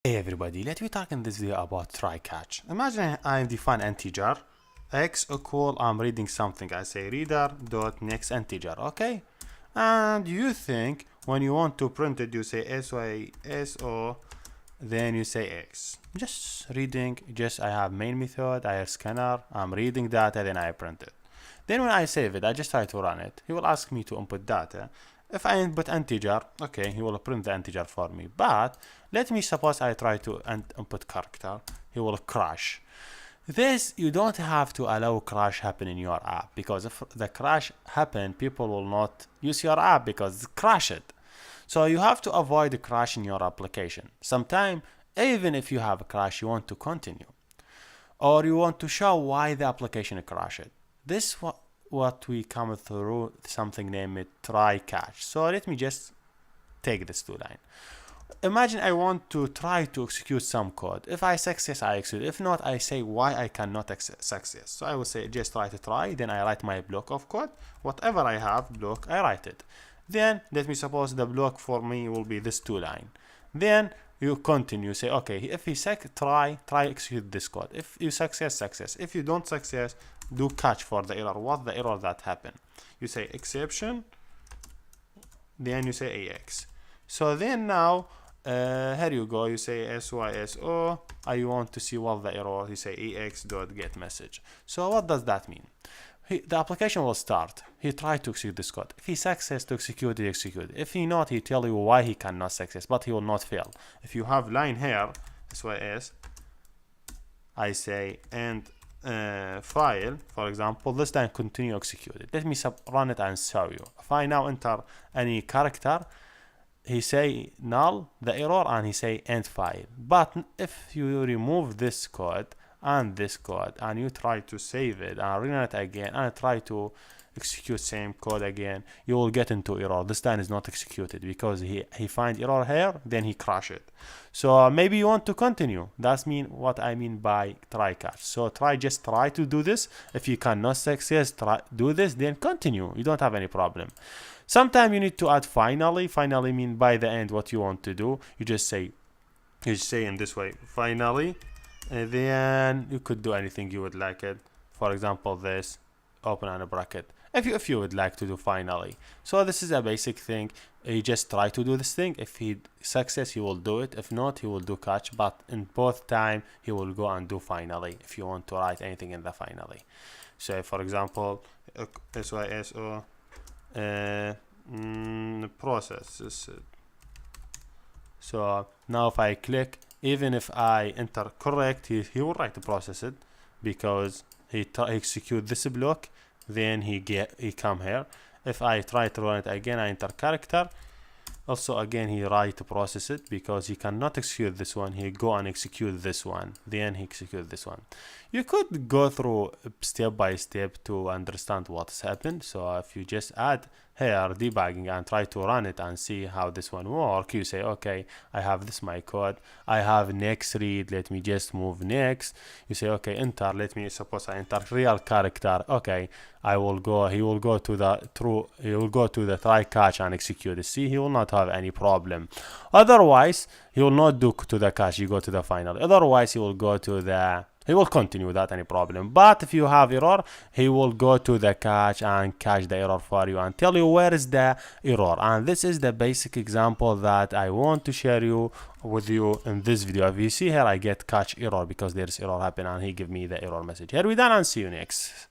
Hey everybody, let me talk in this video about try catch. Imagine I define integer x equal, I'm reading something, I say reader dot next integer, okay? And you think when you want to print it, you say so, then you say x. Just reading, I have main method, I have scanner, I'm reading data, then I print it. Then when I save it, I just try to run it. He will ask me to input data. If I input integer, okay, he will print the integer for me. But let me suppose I try to input character, he will crash. This, you don't have to allow crash happen in your app, because if the crash happen, people will not use your app because it's crashed. So you have to avoid the crash in your application. Sometimes, even if you have a crash, you want to continue, or you want to show why the application crashed. This what we come through something named try catch. So let me just take this two line. Imagine I want to try to execute some code. If I success, I execute. If not, I say why I cannot success. So I will say just try, then I write my block of code. Whatever I have block, I write it. Then let me suppose the block for me will be this two line. Then you continue, say okay, if you try execute this code. If you success. If you don't success, do catch for the error. What the error that happened? You say exception, then you say AX. So then now here you go, you say SYSO, I want to see what the error, you say AX.get message. So what does that mean? The application will start, he tried to execute this code. If he success to execute, he execute. If he not, he tell you why he cannot success, but he will not fail. If you have line here, SYS, I say and file, for example, this time continue executed. Let me run it and show you. If I now enter any character, he say null the error and he say end file. But if you remove this code and this code and you try to save it and run it again and try to execute same code again, you will get into error. This time is not executed because he find error here, then he crash it. So maybe you want to continue. That's what I mean by try catch. So just try to do this. If you cannot success, do this, then continue. You don't have any problem. Sometimes you need to add finally. Finally mean by the end what you want to do. You just say in this way, finally, and then you could do anything you would like it. For example, this, open and a bracket. If you would like to do finally. So this is a basic thing. You just try to do this thing. If he success, he will do it. If not, he will do catch. But in both time, he will go and do finally. If you want to write anything in the finally. So for example, SYSO process. So now if I click, even if I enter correct, he will write to process it because he execute this block, then he come here. If I try to run it again, I enter character. Also again he write to process it because he cannot execute this one. He go and execute this one, then he execute this one. You could go through step by step to understand what's happened. So if you just add here debugging and try to run it and see how this one work, you say okay, I have this my code, I have next read, let me just move next. You say okay, enter, let me suppose I enter real character. Okay, he will go to the try catch and execute it. See, he will not have any problem. Otherwise he will not do to the catch, you go to the final. Otherwise he will continue without any problem. But if you have error, he will go to the catch and catch the error for you and tell you where is the error. And this is the basic example that I want to share with you in this video. If you see here, I get catch error because there's error happen and he give me the error message. Here we done and see you next.